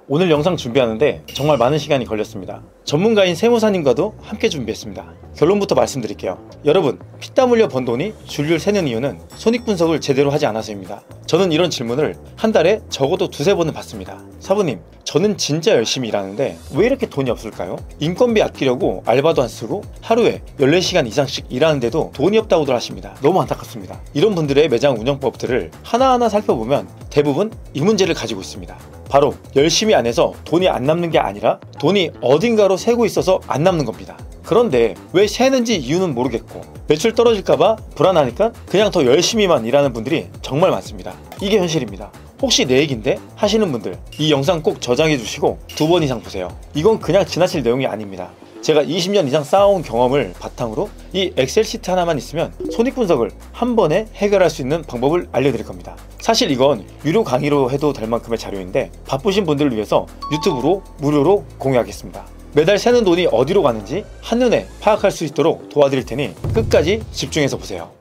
오늘 영상 준비하는데 정말 많은 시간이 걸렸습니다. 전문가인 세무사님과도 함께 준비했습니다. 결론부터 말씀드릴게요. 여러분, 피땀 흘려 번 돈이 줄줄 새는 이유는 손익분석을 제대로 하지 않아서입니다. 저는 이런 질문을 한 달에 적어도 두세 번은 받습니다. 사부님, 저는 진짜 열심히 일하는데 왜 이렇게 돈이 없을까요? 인건비 아끼려고 알바도 안 쓰고 하루에 14시간 이상씩 일하는데도 돈이 없다고들 하십니다. 너무 안타깝습니다. 이런 분들의 매장 운영법들을 하나하나 살펴보면 대부분 이 문제를 가지고 있습니다. 바로 열심히 안 해서 돈이 안 남는 게 아니라 돈이 어딘가로 새고 있어서 안 남는 겁니다. 그런데 왜 새는지 이유는 모르겠고 매출 떨어질까봐 불안하니까 그냥 더 열심히만 일하는 분들이 정말 많습니다. 이게 현실입니다. 혹시 내 얘긴데? 하시는 분들 이 영상 꼭 저장해 주시고 2번 이상 보세요. 이건 그냥 지나칠 내용이 아닙니다. 제가 20년 이상 쌓아온 경험을 바탕으로 이 엑셀 시트 하나만 있으면 손익분석을 한 번에 해결할 수 있는 방법을 알려드릴 겁니다. 사실 이건 유료 강의로 해도 될 만큼의 자료인데 바쁘신 분들을 위해서 유튜브로 무료로 공유하겠습니다. 매달 새는 돈이 어디로 가는지 한눈에 파악할 수 있도록 도와드릴 테니 끝까지 집중해서 보세요.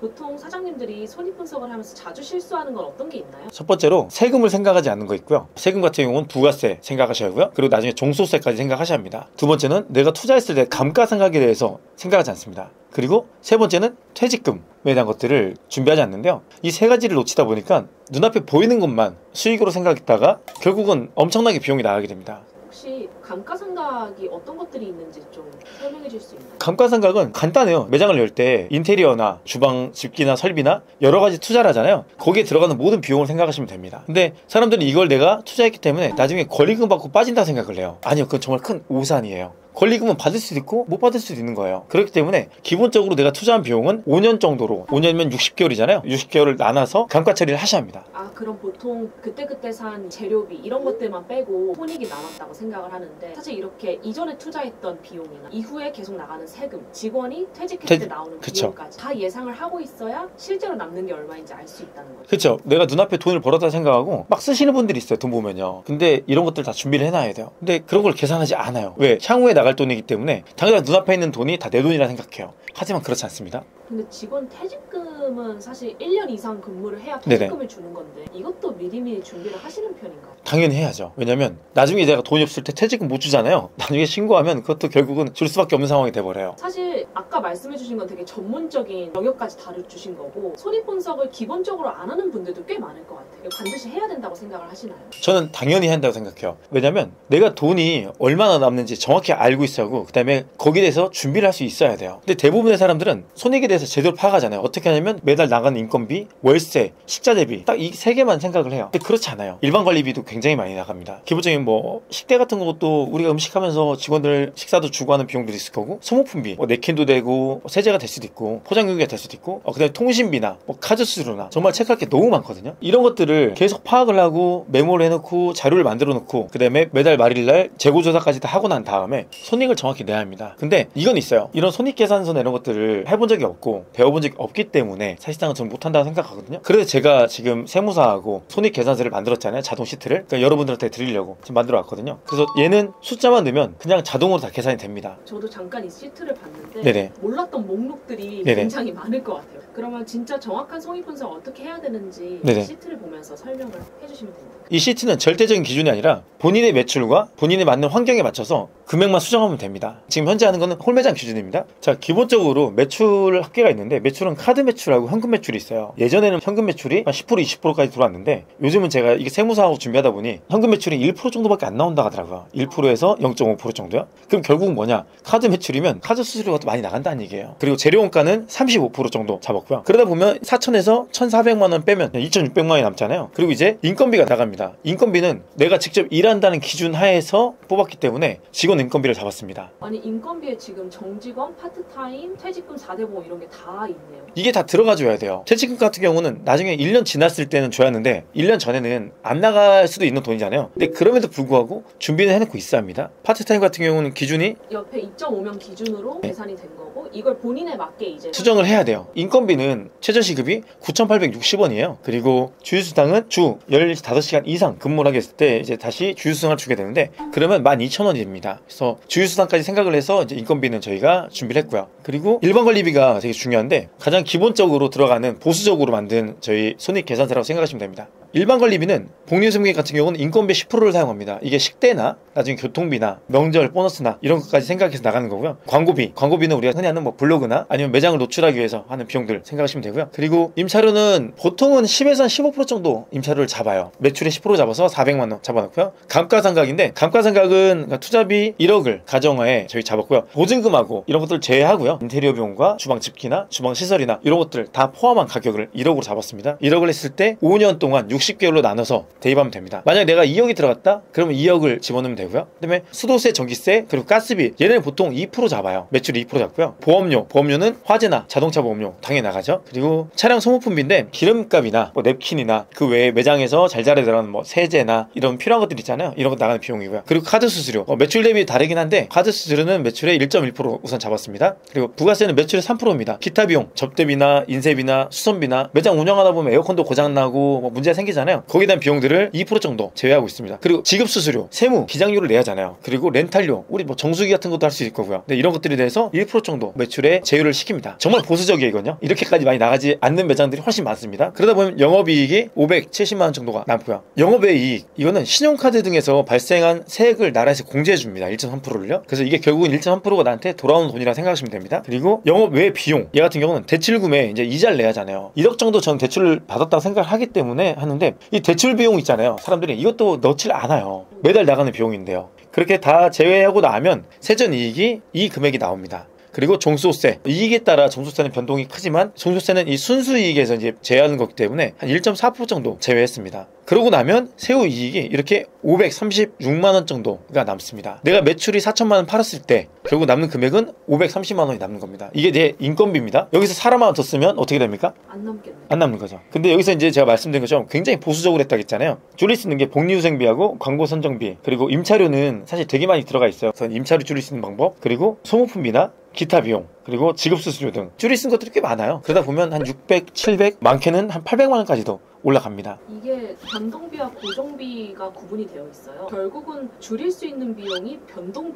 보통 사장님들이 손익분석을 하면서 자주 실수하는 건 어떤 게 있나요? 첫 번째로 세금을 생각하지 않는 거 있고요. 세금 같은 경우는 부가세 생각하셔야 하고요. 그리고 나중에 종소세까지 생각하셔야 합니다. 두 번째는 내가 투자했을 때 감가상각에 대해서 생각하지 않습니다. 그리고 세 번째는 퇴직금에 대한 것들을 준비하지 않는데요. 이 세 가지를 놓치다 보니까 눈앞에 보이는 것만 수익으로 생각했다가 결국은 엄청나게 비용이 나가게 됩니다. 혹시 감가상각이 어떤 것들이 있는지 좀 설명해 줄 수 있나요? 감가상각은 간단해요. 매장을 열 때 인테리어나 주방 집기나 설비나 여러 가지 투자를 하잖아요. 거기에 들어가는 모든 비용을 생각하시면 됩니다. 근데 사람들은 이걸 내가 투자했기 때문에 나중에 권리금 받고 빠진다 생각을 해요. 아니요, 그건 정말 큰 오산이에요. 권리금은 받을 수도 있고 못 받을 수도 있는 거예요. 그렇기 때문에 기본적으로 내가 투자한 비용은 5년 정도로, 5년이면 60개월이잖아요 60개월을 나눠서 감가 처리를 하셔야 합니다. 그럼 보통 그때그때 산 재료비 이런 것들만 빼고 손익이 남았다고 생각을 하는데, 사실 이렇게 이전에 투자했던 비용이나 이후에 계속 나가는 세금, 직원이 퇴직했을 때 나오는 비용까지 다 예상을 하고 있어야 실제로 남는 게 얼마인지 알 수 있다는 거죠. 그렇죠. 내가 눈앞에 돈을 벌었다 생각하고 막 쓰시는 분들이 있어요. 돈 보면요. 근데 이런 것들 다 준비를 해놔야 돼요. 근데 그런 걸 계산하지 않아요. 왜? 향후에 나갈 돈이기 때문에 당장 눈앞에 있는 돈이 다 내 돈이라 생각해요. 하지만 그렇지 않습니다. 근데 직원 퇴직금은 사실 1년 이상 근무를 해야 퇴직금을 주는 건데 이것도 미리미리 준비를 하시는 편인가요? 당연히 해야죠. 왜냐면 나중에 내가 돈이 없을 때 퇴직금 못 주잖아요. 나중에 신고하면 그것도 결국은 줄 수밖에 없는 상황이 돼버려요. 사실 아까 말씀해 주신 건 되게 전문적인 영역까지 다뤄주신 거고, 손익분석을 기본적으로 안 하는 분들도 꽤 많을 것 같아요. 반드시 해야 된다고 생각을 하시나요? 저는 당연히 해야 한다고 생각해요. 왜냐면 내가 돈이 얼마나 남는지 정확히 알고 있어야 하고, 그 다음에 거기에 대해서 준비를 할 수 있어야 돼요. 근데 대부분의 사람들은 손익에 대해서 제대로 파악하잖아요. 어떻게 하냐면 매달 나가는 인건비, 월세, 식자 대비 딱 이 세 개만 생각을 해요. 근데 그렇지 않아요. 일반 관리비도 굉장히 많이 나갑니다. 기본적인 뭐 식대 같은 것도 우리가 음식하면서 직원들 식사도 주고 하는 비용들이 있을 거고, 소모품비, 뭐 냅킨도 되고 세제가 될 수도 있고 포장용기가 될 수도 있고, 그다음에 통신비나 뭐 카드 수수료나 정말 체크할 게 너무 많거든요. 이런 것들을 계속 파악을 하고 메모를 해놓고 자료를 만들어 놓고, 그 다음에 매달 말일날 재고조사까지 다 하고 난 다음에 손익을 정확히 내야 합니다. 근데 이건 있어요. 이런 손익계산서나 이런 것들을 해본 적이 없고 배워본 적이 없기 때문에 사실상은 저는 못한다고 생각하거든요. 그래서 제가 지금 세무사하고 손익계산서를 만들었잖아요. 자동 시트를. 그러니까 여러분들한테 드리려고 지금 만들어 왔거든요. 그래서 얘는 숫자만 넣으면 그냥 자동으로 다 계산이 됩니다. 저도 잠깐 이 시트를 봤는데 네네. 몰랐던 목록들이 네네. 굉장히 많을 것 같아요. 그러면 진짜 정확한 손익분석 어떻게 해야 되는지 네네. 시트를 보면서 설명을 해주시면 됩니다. 이 시트는 절대적인 기준이 아니라 본인의 매출과 본인에 맞는 환경에 맞춰서 금액만 수정하면 됩니다. 지금 현재 하는 거는 홀매장 기준입니다. 자, 기본적으로 매출 합계가 있는데, 매출은 카드 매출하고 현금 매출이 있어요. 예전에는 현금 매출이 한 10% 20%까지 들어왔는데 요즘은 제가 이게 세무사하고 준비하다 보니 현금 매출이 1% 정도밖에 안 나온다 하더라고요. 1%에서 0.5% 정도요. 그럼 결국은 뭐냐, 카드 매출이면 카드 수수료가 또 많이 나간다는 얘기예요. 그리고 재료원가는 35% 정도 잡았고요. 그러다 보면 4천에서 1,400만 원 빼면 2,600만 원이 남잖아요. 그리고 이제 인건비가 나갑니다. 인건비는 내가 직접 일한다는 기준 하에서 뽑았기 때문에 직원 인건비를 잡았습니다. 아니, 인건비에 지금 정직원, 파트타임, 퇴직금 4대5 이런 게 다 있네요. 이게 다 들어가줘야 돼요. 퇴직금 같은 경우는 나중에 1년 지났을 때는 줘야 하는데 1년 전에는 안 나갈 수도 있는 돈이잖아요. 근데 그럼에도 불구하고 준비는 해놓고 있어야 합니다. 파트타임 같은 경우는 기준이 옆에 2.5명 기준으로 계산이 된 거고, 이걸 본인에 맞게 이제 수정을 해야 돼요. 인건비는 최저시급이 9,860원이에요. 그리고 주휴수당은 주 15시간 이상 근무를 하게 했을 때 이제 다시 주휴수당을 주게 되는데, 그러면 12,000원이 됩니다. 그래서 주휴수당까지 생각을 해서 이제 인건비는 저희가 준비를 했고요. 그리고 일반 관리비가 되게 중요한데, 가장 기본적으로 들어가는 보수적으로 만든 저희 손익계산서라고 생각하시면 됩니다. 일반 관리비는 복리후생계 같은 경우는 인건비 10%를 사용합니다. 이게 식대나 나중에 교통비나 명절 보너스나 이런 것까지 생각해서 나가는 거고요. 광고비는 우리가 흔히 하는 뭐 블로그나 아니면 매장을 노출하기 위해서 하는 비용들 생각하시면 되고요. 그리고 임차료는 보통은 10에서 15% 정도 임차료를 잡아요. 매출의 10% 잡아서 400만 원 잡아놓고요. 감가상각인데 감가상각은 그러니까 투자비 1억을 가정하에 저희 잡았고요. 보증금하고 이런 것들 제외하고요. 인테리어 비용과 주방 집기나 주방 시설이나 이런 것들 다 포함한 가격을 1억으로 잡았습니다. 1억을 했을 때 5년 동안 60개월로 나눠서 대입하면 됩니다. 만약에 내가 2억이 들어갔다? 그러면 2억을 집어넣으면 되고요. 그다음에 수도세, 전기세, 그리고 가스비 얘네는 보통 2% 잡아요. 매출 2% 잡고요. 보험료는 화재나 자동차 보험료 당연히 나가죠. 그리고 차량 소모품비인데 기름값이나 뭐 냅킨이나 그 외에 매장에서 잘 들어가는 뭐 세제나 이런 필요한 것들 있잖아요. 이런 거 나가는 비용이고요. 그리고 카드 수수료 매출 대비 다르긴 한데 카드 수수료는 매출의 1.1% 우선 잡았습니다. 그리고 부가세는 매출의 3%입니다. 기타 비용, 접대비나 인쇄비나 수선비나 매장 운영하다 보면 에어컨도 고장나고 뭐 문제가 생기잖아요. 거기에 대한 비용들을 2% 정도 제외하고 있습니다. 그리고 지급 수수료, 세무, 기장료를 내야 하잖아요. 그리고 렌탈료, 우리 뭐 정수기 같은 것도 할 수 있을 거고요. 근데 이런 것들에 대해서 1% 정도 매출에 제휴를 시킵니다. 정말 보수적이에요, 이건요. 이렇게까지 많이 나가지 않는 매장들이 훨씬 많습니다. 그러다 보면 영업이익이 570만 원 정도가 남고요. 영업의 이익, 이거는 신용카드 등에서 발생한 세액을 나라에서 공제해 줍니다. 1.3%를요. 그래서 이게 결국은 1.3%가 나한테 돌아오는 돈이라 생각하시면 됩니다. 그리고 영업 외 비용, 얘 같은 경우는 대출금에 이제 이자를 내야 하잖아요. 1억 정도 전 대출을 받았다고 생각을 하기 때문에 하는데 이 대출 비용 있잖아요. 사람들이 이것도 넣질 않아요. 매달 나가는 비용인데요. 그렇게 다 제외하고 나면 세전이익이 이 금액이 나옵니다. 그리고 종소세, 이익에 따라 종소세는 변동이 크지만 종소세는 이 순수이익에서 이제 제외하는 거기 때문에 한 1.4% 정도 제외했습니다. 그러고 나면 세후 이익이 이렇게 536만 원 정도가 남습니다. 내가 매출이 4천만 원 팔았을 때 결국 남는 금액은 530만 원이 남는 겁니다. 이게 내 인건비입니다. 여기서 사람 하나 더 쓰면 어떻게 됩니까? 안 남겠네. 안 남는 거죠. 근데 여기서 이제 제가 말씀드린 것처럼 굉장히 보수적으로 했다고 했잖아요. 줄일 수 있는 게 복리후생비하고 광고 선정비, 그리고 임차료는 사실 되게 많이 들어가 있어요. 그래서 임차료 줄일 수 있는 방법, 그리고 소모품비나 기타 비용, 그리고 지급수수료 등 줄일 수 있는 것들이 꽤 많아요. 그러다 보면 한 600, 700, 많게는 한 800만 원까지도 올라갑니다. 이게 변동비와 고정비가 구분이 되어 있어요. 결국은 줄일 수 있는 비용이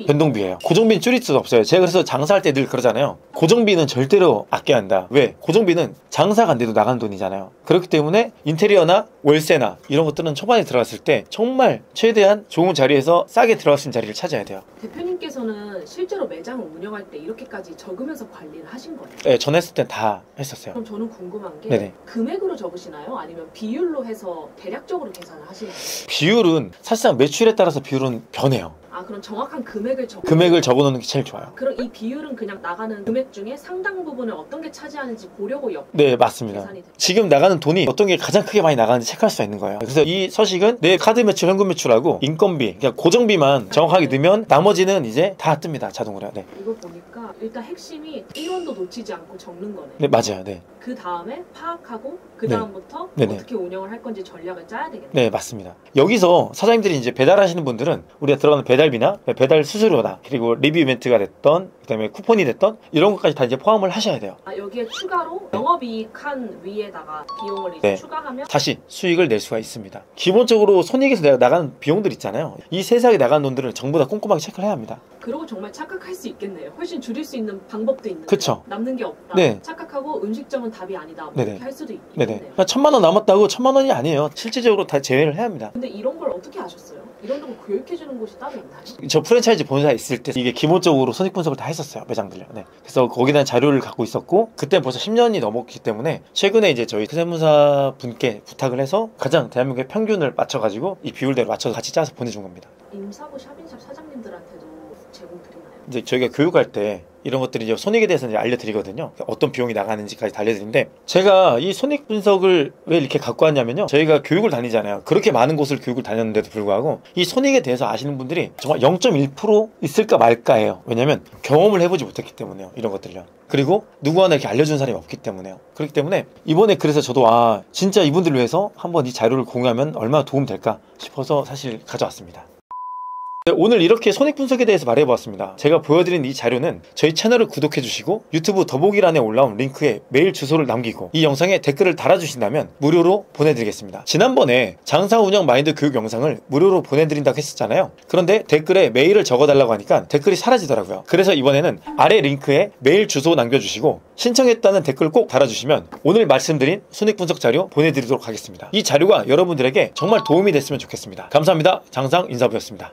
변동비예요. 고정비는 줄일 수 없어요. 제가 그래서 장사할 때 늘 그러잖아요. 고정비는 절대로 아껴야 한다. 왜? 고정비는 장사가 안 돼도 나가는 돈이잖아요. 그렇기 때문에 인테리어나 월세나 이런 것들은 초반에 들어갔을 때 정말 최대한 좋은 자리에서 싸게 들어갈 수 있는 자리를 찾아야 돼요. 대표님께서는 실제로 매장을 운영할 때 이렇게까지 적으면서 관리를 하신 거예요? 네, 전 했을 땐 다 했었어요. 그럼 저는 궁금한 게 네네. 금액으로 적으시나요? 아니면 비율로 해서 대략적으로 계산을 하시나요? 비율은 사실상 매출에 따라서 비율은 변해요. 아, 그럼 정확한 금액을 적어놓는 게 제일 좋아요. 그럼 이 비율은 그냥 나가는 금액 중에 상당 부분을 어떤 게 차지하는지 보려고 네, 맞습니다. 계산이 돼요. 지금 나가는 돈이 어떤 게 가장 크게 많이 나가는지 체크할 수가 있는 거예요. 그래서 이 서식은 내 카드 매출, 현금 매출하고 인건비, 그러니까 고정비만 정확하게 넣으면 나머지는 이제 다 뜹니다, 자동으로. 네. 이거 보니까 일단 핵심이 1원도 놓치지 않고 적는 거네. 네, 맞아요. 네. 그 다음에 파악하고 그 다음부터 네네. 어떻게 운영을 할 건지 전략을 짜야 되겠네. 네, 맞습니다. 여기서 사장님들이 이제 배달하시는 분들은 우리가 들어가는 배달비나 배달 수수료나 그리고 리뷰 이벤트가 됐던 그다음에 쿠폰이 됐던 이런 것까지 다 이제 포함을 하셔야 돼요. 아, 여기에 추가로 영업이익 한 위에다가 비용을 이제 네. 추가하면 다시 수익을 낼 수가 있습니다. 기본적으로 손익에서 내가 나가는 비용들 있잖아요. 이 세상에 나가는 돈들을 전부 다 꼼꼼하게 체크를 해야 합니다. 그러고 정말 착각할 수 있겠네요. 훨씬 줄일 수 있는 방법도 있는데 그쵸. 남는 게 없다. 네. 착각하고 음식점은 답이 아니다. 뭐 네네. 이렇게 할 수도 네네. 있겠네요. 1,000만 원 남았다고 1,000만 원이 아니에요. 실질적으로 다 제외를 해야 합니다. 근데 이런 걸 어떻게 아셨어요? 이런 걸 교육해주는 곳이 따로 있나요? 저 프랜차이즈 본사 있을 때 이게 기본적으로 손익 분석을 다 했었어요, 매장들요. 네. 그래서 거기에 대한 자료를 갖고 있었고 그때 벌써 10년이 넘었기 때문에 최근에 이제 저희 세무사 분께 부탁을 해서 가장 대한민국의 평균을 맞춰가지고 이 비율대로 맞춰서 같이 짜서 보내준 겁니다. 임사부 샵인샵 사장님들한테도 제공드리나요? 이제 저희가 교육할 때 이런 것들이 이제 손익에 대해서 이제 알려드리거든요. 어떤 비용이 나가는지까지 다 알려드리는데 제가 이 손익 분석을 왜 이렇게 갖고 왔냐면요. 저희가 교육을 다니잖아요. 그렇게 많은 곳을 교육을 다녔는데도 불구하고 이 손익에 대해서 아시는 분들이 정말 0.1% 있을까 말까예요. 왜냐면 경험을 해보지 못했기 때문에요. 이런 것들요. 그리고 누구 하나 이렇게 알려준 사람이 없기 때문에요. 그렇기 때문에 이번에 그래서 저도 진짜 이분들을 위해서 한번 이 자료를 공유하면 얼마나 도움 될까 싶어서 사실 가져왔습니다. 오늘 이렇게 손익분석에 대해서 말해보았습니다. 제가 보여드린 이 자료는 저희 채널을 구독해주시고 유튜브 더보기란에 올라온 링크에 메일 주소를 남기고 이 영상에 댓글을 달아주신다면 무료로 보내드리겠습니다. 지난번에 장사운영 마인드 교육 영상을 무료로 보내드린다고 했었잖아요. 그런데 댓글에 메일을 적어달라고 하니까 댓글이 사라지더라고요. 그래서 이번에는 아래 링크에 메일 주소 남겨주시고 신청했다는 댓글 꼭 달아주시면 오늘 말씀드린 손익분석 자료 보내드리도록 하겠습니다. 이 자료가 여러분들에게 정말 도움이 됐으면 좋겠습니다. 감사합니다. 장상 인사부였습니다.